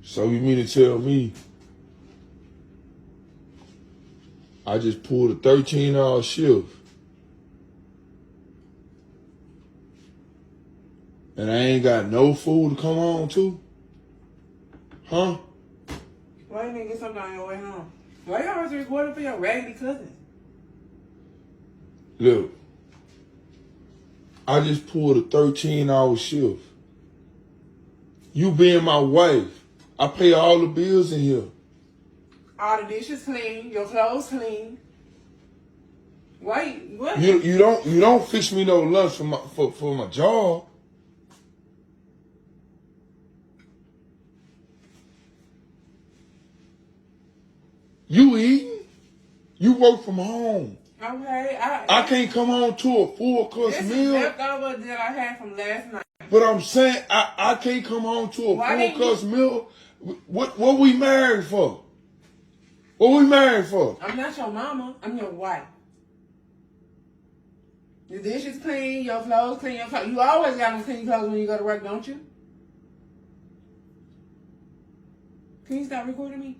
So you mean to tell me I just pulled a 13-hour shift and I ain't got no food to come home to? Huh? Why you didn't get something on your way home? Why you always recording for your raggedy cousin? Look, I just pulled a 13-hour shift. You being my wife, I pay all the bills in here. All the dishes clean, your clothes clean. Why? What? You don't fix me no lunch for my job. You eating? You work from home. Okay, I can't come home to a full course this meal. This is leftover that I had from last night. But I'm saying I can't come home to a full course meal. What we married for? What we married for? I'm not your mama. I'm your wife. Your dishes clean, your clothes clean, your clothes. You always got them clean clothes when you go to work, don't you? Can you stop recording me?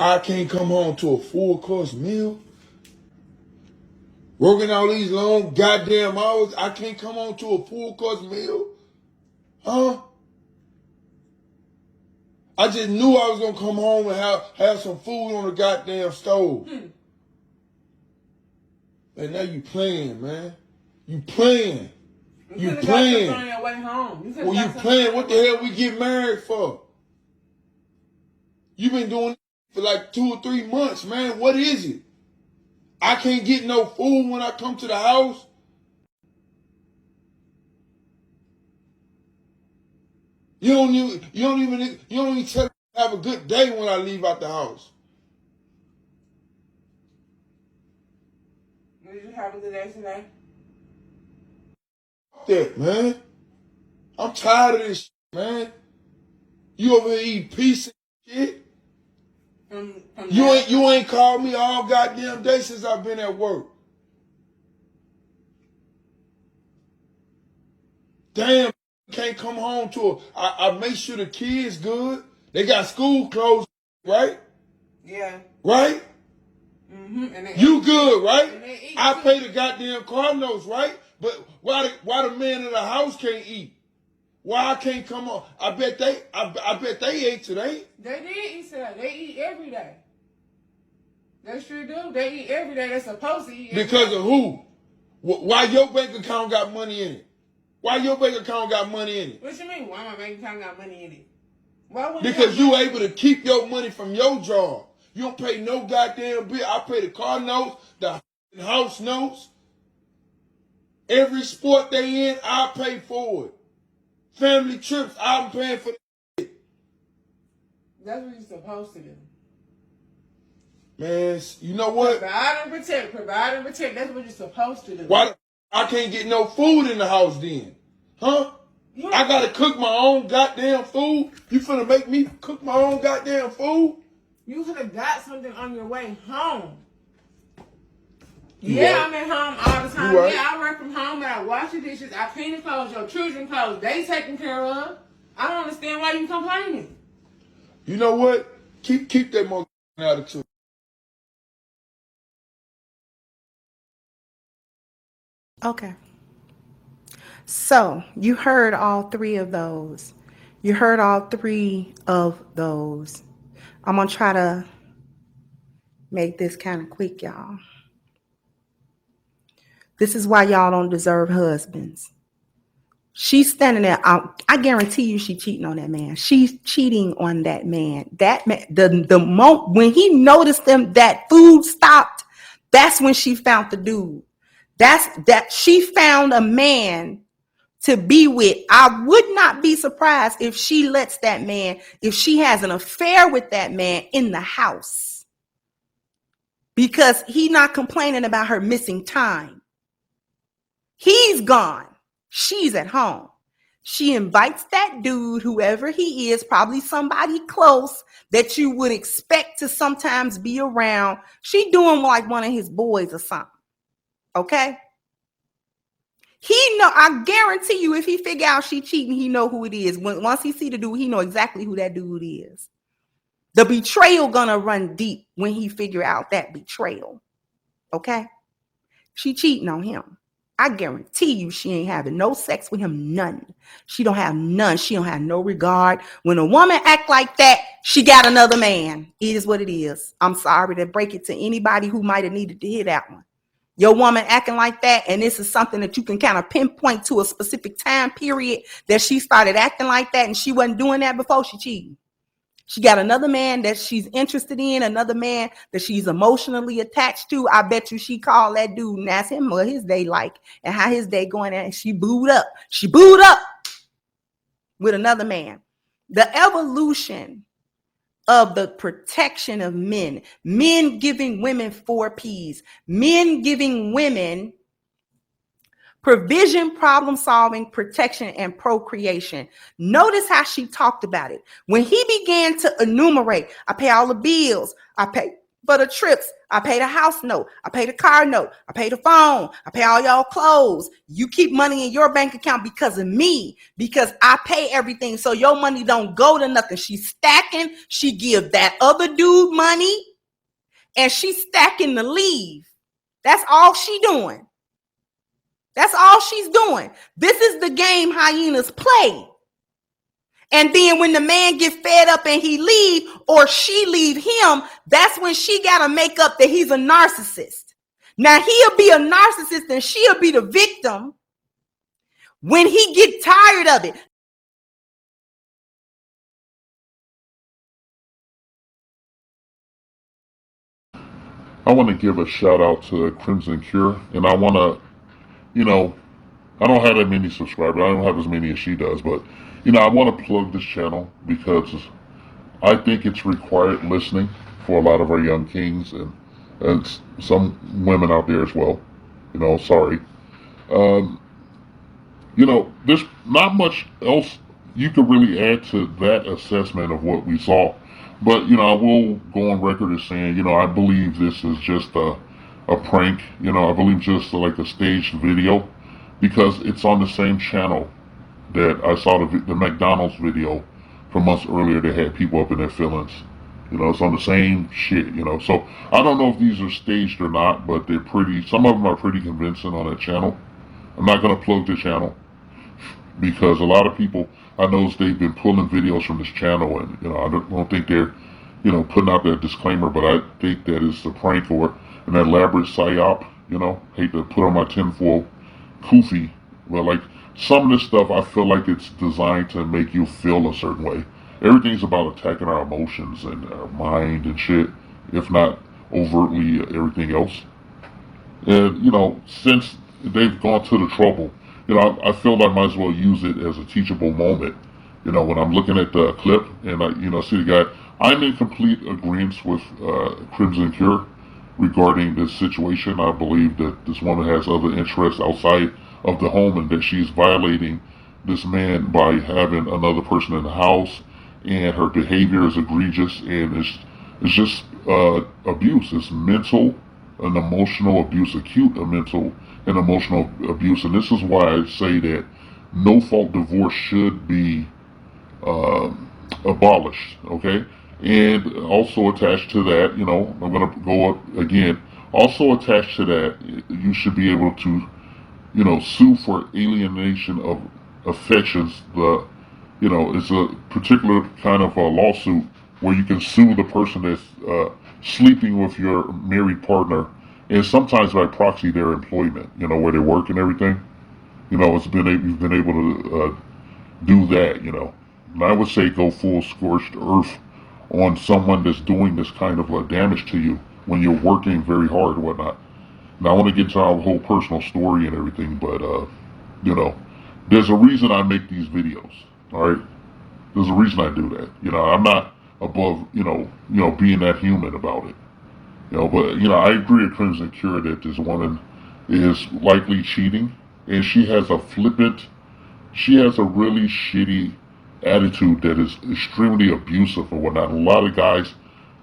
I can't come home to a full course meal. Working all these long goddamn hours, I can't come home to a full course meal? Huh? I just knew I was gonna come home and have some food on the goddamn stove. And now you playing, man. You playing. You playing. On your way home. Well, you playing. What the hell we get married for? You been doing it for like 2 or 3 months, man. What is it? I can't get no food when I come to the house. You don't even tell me to have a good day when I leave out the house. Did you have a good day today? That, man. I'm tired of this shit, man. You over here eating piece of shit. You ain't called me all goddamn day since I've been at work. Damn, can't come home to I make sure the kids good. They got school clothes, right? Yeah. Right? Mm-hmm. You good, right? I pay the goddamn car notes, right? But why the man in the house can't eat? Why I can't come on? I bet they ate today. They did eat today. They eat every day. They sure do. They eat every day. They're supposed to eat every because day. Of who? Why your bank account got money in it? Why your bank account got money in it? What you mean? Why my bank account got money in it? Why because you able to keep your money from your job. You don't pay no goddamn bill. I pay the car notes, the house notes. Every sport they in, I pay for it. Family trips, I'm paying for it. That's what you're supposed to do. Man, you know what? Provide and protect. Provide and protect. That's what you're supposed to do. Why I can't get no food in the house then? Huh? Yeah. I gotta cook my own goddamn food? You finna make me cook my own goddamn food? You could have got something on your way home. Yeah, I'm at home all the time. Right. Yeah, I work from home, but I wash the dishes, I clean the clothes, your children's clothes, they taken care of. I don't understand why you complaining. You know what? Keep that more attitude. Okay. So you heard all three of those. You heard all three of those. I'm going to try to make this kind of quick, y'all. This is why y'all don't deserve husbands. She's standing there. I guarantee you she's cheating on that man. She's cheating on that man. That man, the moment when he noticed them, that food stopped, that's when she found the dude. That she found a man to be with. I would not be surprised if she lets that man, if she has an affair with that man in the house. Because he's not complaining about her missing time. He's gone. She's at home. She invites that dude, whoever he is, probably somebody close that you would expect to sometimes be around. She doing like one of his boys or something. Okay? He know, I guarantee you, if he figure out she cheating, he know who it is. Once he see the dude, he know exactly who that dude is. The betrayal gonna run deep when he figure out that betrayal. Okay? She cheating on him. I guarantee you she ain't having no sex with him, none. She don't have none. She don't have no regard. When a woman act like that, she got another man. It is what it is. I'm sorry to break it to anybody who might have needed to hear that one. Your woman acting like that, and this is something that you can kind of pinpoint to a specific time period that she started acting like that and she wasn't doing that before, she cheating. She got another man that she's interested in, another man that she's emotionally attached to. I bet you she called that dude and asked him what his day like and how his day going. And she booed up. She booed up with another man. The evolution of the protection of men giving women 4 P's, men giving women provision, problem solving, protection, and procreation. Notice how she talked about it. When he began to enumerate, I pay all the bills, I pay for the trips, I pay the house note, I pay the car note, I pay the phone, I pay all y'all clothes. You keep money in your bank account because of me, because I pay everything, so your money don't go to nothing. She's stacking, she give that other dude money, and she's stacking the leave. That's all she doing. That's all she's doing. This is the game hyenas play. And then when the man get fed up and he leave or she leave him, that's when she got to make up that he's a narcissist. Now he'll be a narcissist and she'll be the victim when he get tired of it. I want to give a shout out to Crimson Cure, and I want to, I don't have that many subscribers. I don't have as many as she does, but, I want to plug this channel because I think it's required listening for a lot of our young kings and some women out there as well. Sorry. There's not much else you could really add to that assessment of what we saw. But, I will go on record as saying, I believe this is just a prank. I believe just like a staged video because it's on the same channel that I saw the McDonald's video from months earlier that had people up in their feelings. It's on the same shit, So I don't know if these are staged or not, but some of them are pretty convincing on that channel. I'm not going to plug the channel because a lot of people, I know they've been pulling videos from this channel, and I don't think they're putting out that disclaimer, but I think that it's a prank or an elaborate psyop. Hate to put on my tinfoil kufi, but like some of this stuff I feel like it's designed to make you feel a certain way. Everything's about attacking our emotions and our mind and shit, if not overtly everything else. And since they've gone to the trouble, I feel I might as well use it as a teachable moment. When I'm looking at the clip and I see the guy, I'm in complete agreement with Crimson Cure regarding this situation. I believe that this woman has other interests outside of the home and that she's violating this man by having another person in the house, and her behavior is egregious, and it's just abuse. It's mental and emotional abuse, acute mental and emotional abuse. And this is why I say that no-fault divorce should be abolished, okay? And also attached to that, I'm going to go up again, also attached to that, you should be able to, sue for alienation of affections. It's a particular kind of a lawsuit where you can sue the person that's sleeping with your married partner, and sometimes by proxy their employment, where they work and everything. You've been able to do that, And I would say go full scorched earth on someone that's doing this kind of damage to you when you're working very hard and whatnot. Now I want to get to our whole personal story and everything, but there's a reason I make these videos. All right, there's a reason I do that. I'm not above being that human about it. But I agree with Crimson Cure that this woman is likely cheating, and she has a really shitty attitude that is extremely abusive and whatnot. A lot of guys,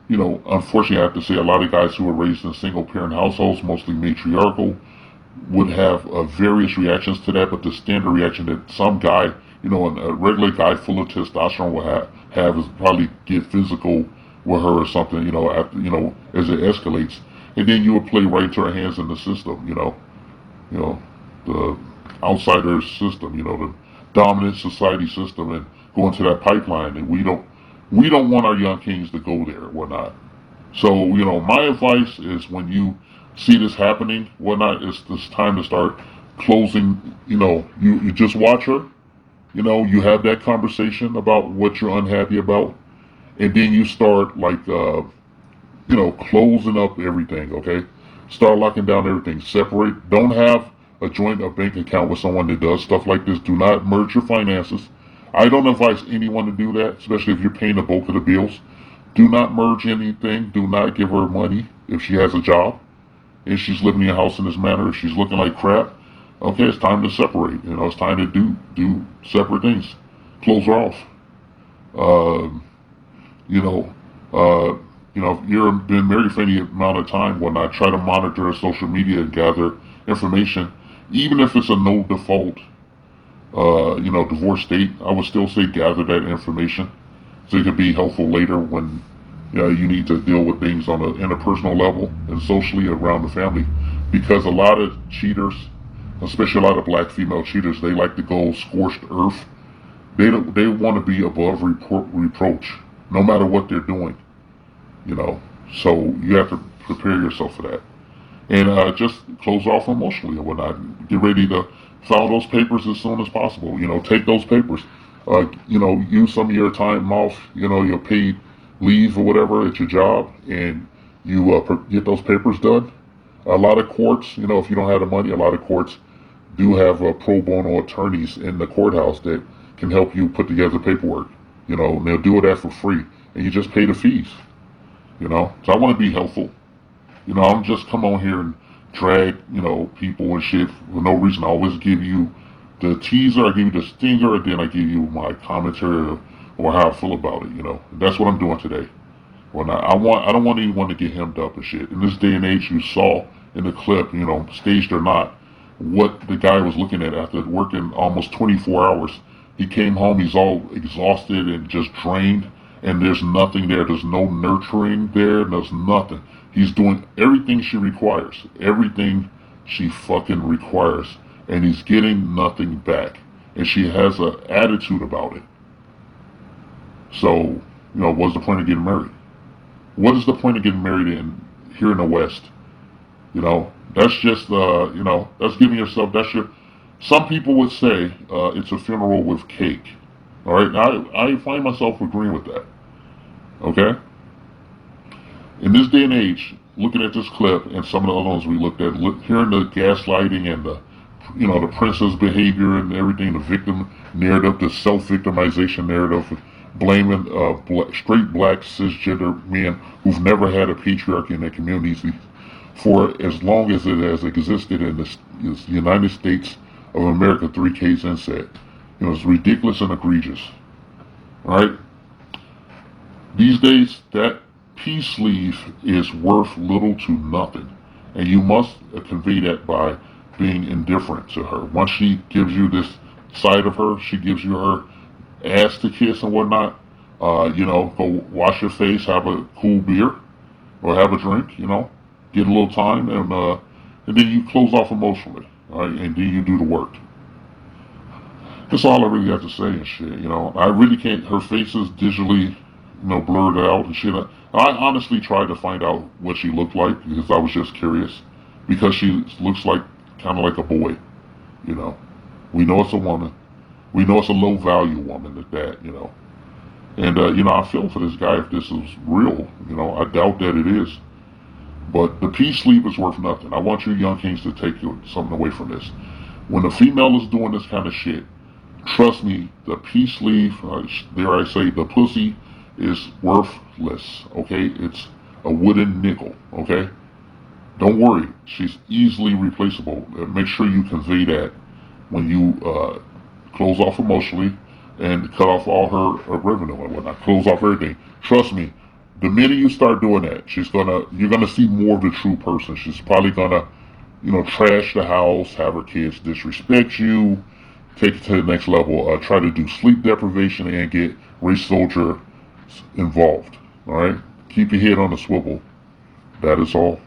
unfortunately I have to say, a lot of guys who were raised in single parent households, mostly matriarchal, would have various reactions to that, but the standard reaction that some guy, a regular guy full of testosterone will have is probably get physical with her or something, after, as it escalates. And then you would play right into her hands in the system, the outsider system, the dominant society system, and go into that pipeline. And we don't want our young kings to go there or whatnot. So, my advice is when you see this happening, whatnot, it's time to start closing, you just watch her, you have that conversation about what you're unhappy about, and then you start closing up everything, okay? Start locking down everything. Separate. Don't have a joint bank account with someone that does stuff like this. Do not merge your finances. I don't advise anyone to do that, especially if you're paying the bulk of the bills. Do not merge anything. Do not give her money if she has a job. If she's living in your house in this manner, if she's looking like crap, okay, it's time to separate. It's time to do separate things. Close her off. If you've been married for any amount of time, whatnot, try to monitor social media and gather information, even if it's a no default, divorce state. I would still say gather that information so it could be helpful later when you need to deal with things on an interpersonal level and socially around the family. Because a lot of cheaters, especially a lot of black female cheaters, they like to go scorched earth. They want to be above reproach, no matter what they're doing. So you have to prepare yourself for that. And just close off emotionally and whatnot. Get ready to file those papers as soon as possible. Take those papers. Use some of your time off, your paid leave or whatever at your job, and you get those papers done. A lot of courts, if you don't have the money, a lot of courts do have pro bono attorneys in the courthouse that can help you put together paperwork. And they'll do that for free, and you just pay the fees. So I want to be helpful. I'm just come on here and drag, people and shit for no reason. I always give you the teaser, I give you the stinger, and then I give you my commentary or how I feel about it. That's what I'm doing today. When I don't want anyone to get hemmed up and shit. In this day and age, you saw in the clip, staged or not, what the guy was looking at after working almost 24 hours. He came home, he's all exhausted and just drained, and there's nothing there. There's no nurturing there. There's nothing. He's doing everything she requires. Everything she fucking requires. And he's getting nothing back. And she has an attitude about it. So, what's the point of getting married? What is the point of getting married here in the West? That's just, that's giving yourself, some people would say it's a funeral with cake. All right, I find myself agreeing with that. Okay? In this day and age, looking at this clip and some of the other ones we looked at, hearing the gaslighting and the princess behavior and everything, the victim narrative, the self-victimization narrative, blaming straight black cisgender men who've never had a patriarchy in their communities for as long as it has existed in the United States of America, 3Ks inset. It's ridiculous and egregious. Alright? These days, that peace sleeve is worth little to nothing. And you must convey that by being indifferent to her. Once she gives you this side of her, she gives you her ass to kiss and whatnot, go wash your face, have a cool beer, or have a drink, get a little time, and then you close off emotionally, alright, and then you do the work. That's all I really have to say and shit, I really can't, her face is digitally, blurred out and shit. I honestly tried to find out what she looked like because I was just curious, because she looks like, kind of like a boy, We know it's a woman. We know it's a low value woman at that, And, I feel for this guy if this is real, I doubt that it is. But the peace sleeve is worth nothing. I want you young kings to take something away from this. When a female is doing this kind of shit, trust me, the peace sleeve, dare I say, the pussy is worthless, okay? It's a wooden nickel, okay? Don't worry, she's easily replaceable. Make sure you convey that when you close off emotionally and cut off all her revenue and whatnot. Close off everything. Trust me, the minute you start doing that, you're gonna see more of the true person. She's probably gonna trash the house, have her kids disrespect you, take it to the next level, try to do sleep deprivation, and get race soldier involved. All right? Keep your head on the swivel. That is all.